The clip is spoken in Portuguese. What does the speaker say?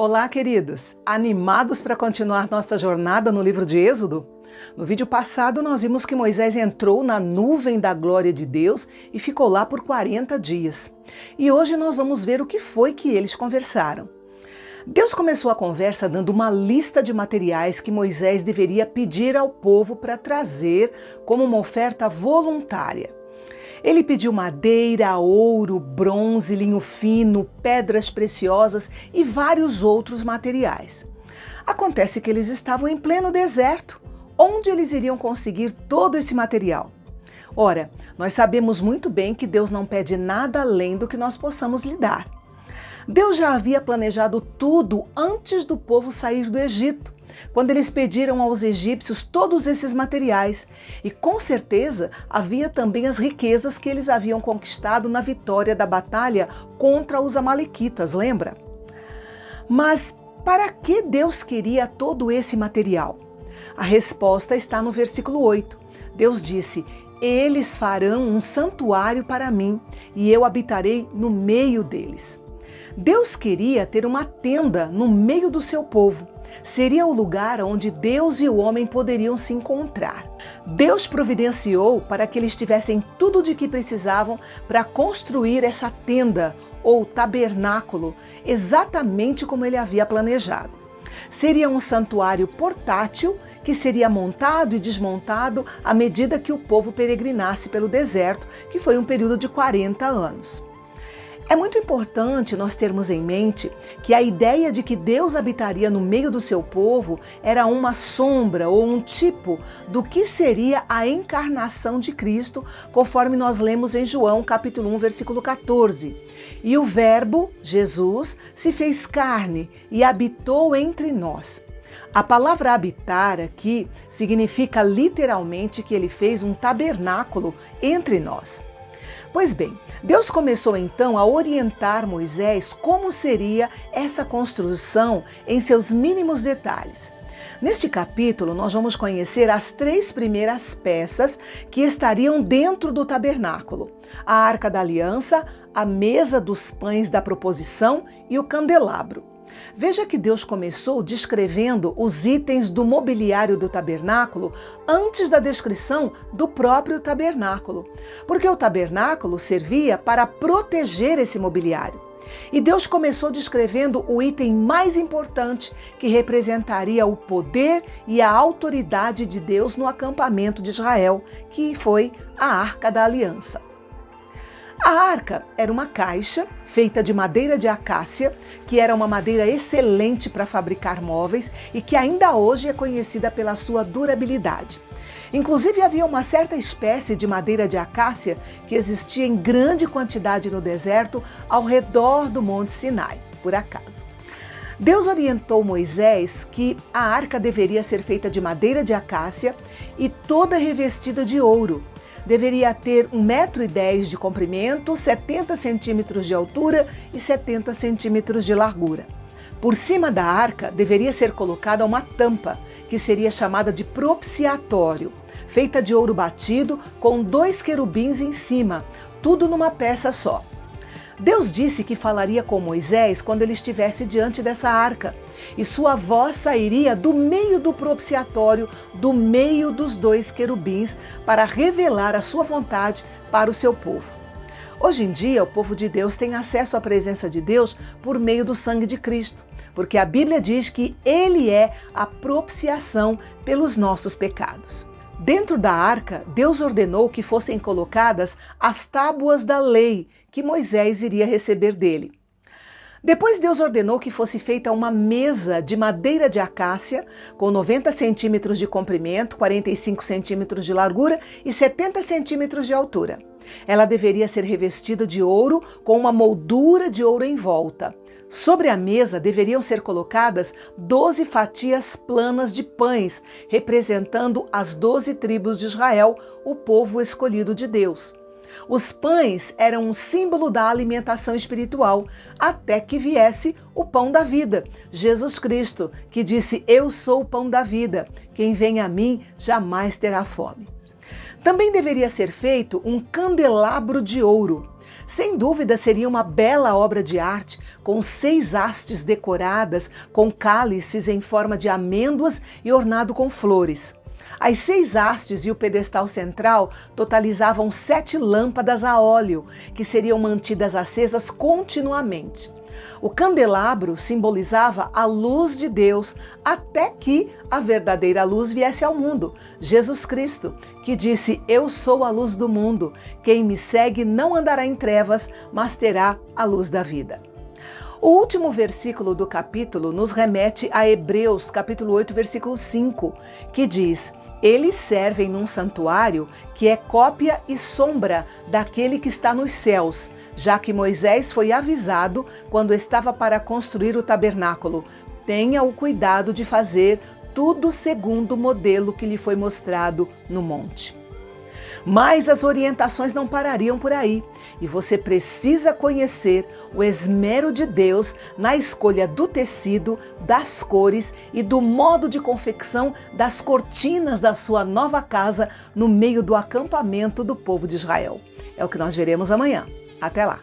Olá, queridos! Animados para continuar nossa jornada no livro de Êxodo? No vídeo passado, nós vimos que Moisés entrou na nuvem da glória de Deus e ficou lá por 40 dias. E hoje nós vamos ver o que foi que eles conversaram. Deus começou a conversa dando uma lista de materiais que Moisés deveria pedir ao povo para trazer como uma oferta voluntária. Ele pediu madeira, ouro, bronze, linho fino, pedras preciosas e vários outros materiais. Acontece que eles estavam em pleno deserto. Onde eles iriam conseguir todo esse material? Ora, nós sabemos muito bem que Deus não pede nada além do que nós possamos lhe dar. Deus já havia planejado tudo antes do povo sair do Egito, quando eles pediram aos egípcios todos esses materiais. E com certeza havia também as riquezas que eles haviam conquistado na vitória da batalha contra os amalequitas, lembra? Mas para que Deus queria todo esse material? A resposta está no versículo 8. Deus disse: "Eles farão um santuário para mim, e eu habitarei no meio deles." Deus queria ter uma tenda no meio do seu povo. Seria o lugar onde Deus e o homem poderiam se encontrar. Deus providenciou para que eles tivessem tudo de que precisavam para construir essa tenda ou tabernáculo, exatamente como ele havia planejado. Seria um santuário portátil que seria montado e desmontado à medida que o povo peregrinasse pelo deserto, que foi um período de 40 anos. É muito importante nós termos em mente que a ideia de que Deus habitaria no meio do seu povo era uma sombra ou um tipo do que seria a encarnação de Cristo, conforme nós lemos em João capítulo 1, versículo 14. E o Verbo, Jesus, se fez carne e habitou entre nós. A palavra habitar aqui significa literalmente que ele fez um tabernáculo entre nós. Pois bem, Deus começou então a orientar Moisés como seria essa construção em seus mínimos detalhes. Neste capítulo, nós vamos conhecer as 3 primeiras peças que estariam dentro do tabernáculo: a Arca da Aliança, a mesa dos pães da proposição e o candelabro. Veja que Deus começou descrevendo os itens do mobiliário do tabernáculo antes da descrição do próprio tabernáculo, porque o tabernáculo servia para proteger esse mobiliário. E Deus começou descrevendo o item mais importante, que representaria o poder e a autoridade de Deus no acampamento de Israel, que foi a Arca da Aliança. A arca era uma caixa feita de madeira de acácia, que era uma madeira excelente para fabricar móveis e que ainda hoje é conhecida pela sua durabilidade. Inclusive, havia uma certa espécie de madeira de acácia que existia em grande quantidade no deserto ao redor do Monte Sinai, por acaso. Deus orientou Moisés que a arca deveria ser feita de madeira de acácia e toda revestida de ouro. Deveria ter 1,10 m de comprimento, 70 centímetros de altura e 70 centímetros de largura. Por cima da arca deveria ser colocada uma tampa, que seria chamada de propiciatório, feita de ouro batido com 2 querubins em cima, tudo numa peça só. Deus disse que falaria com Moisés quando ele estivesse diante dessa arca, e sua voz sairia do meio do propiciatório, do meio dos 2 querubins, para revelar a sua vontade para o seu povo. Hoje em dia, o povo de Deus tem acesso à presença de Deus por meio do sangue de Cristo, porque a Bíblia diz que Ele é a propiciação pelos nossos pecados. Dentro da arca, Deus ordenou que fossem colocadas as tábuas da lei que Moisés iria receber dele. Depois Deus ordenou que fosse feita uma mesa de madeira de acácia com 90 centímetros de comprimento, 45 centímetros de largura e 70 centímetros de altura. Ela deveria ser revestida de ouro com uma moldura de ouro em volta. Sobre a mesa deveriam ser colocadas 12 fatias planas de pães, representando as 12 tribos de Israel, o povo escolhido de Deus. Os pães eram um símbolo da alimentação espiritual, até que viesse o pão da vida, Jesus Cristo, que disse: "Eu sou o pão da vida, quem vem a mim jamais terá fome." Também deveria ser feito um candelabro de ouro. Sem dúvida seria uma bela obra de arte, com 6 hastes decoradas com cálices em forma de amêndoas e ornado com flores. As 6 hastes e o pedestal central totalizavam 7 lâmpadas a óleo, que seriam mantidas acesas continuamente. O candelabro simbolizava a luz de Deus até que a verdadeira luz viesse ao mundo, Jesus Cristo, que disse: "Eu sou a luz do mundo. Quem me segue não andará em trevas, mas terá a luz da vida." O último versículo do capítulo nos remete a Hebreus, capítulo 8, versículo 5, que diz: "Eles servem num santuário que é cópia e sombra daquele que está nos céus, já que Moisés foi avisado quando estava para construir o tabernáculo. Tenha o cuidado de fazer tudo segundo o modelo que lhe foi mostrado no monte." Mas as orientações não parariam por aí, e você precisa conhecer o esmero de Deus na escolha do tecido, das cores e do modo de confecção das cortinas da sua nova casa no meio do acampamento do povo de Israel. É o que nós veremos amanhã. Até lá!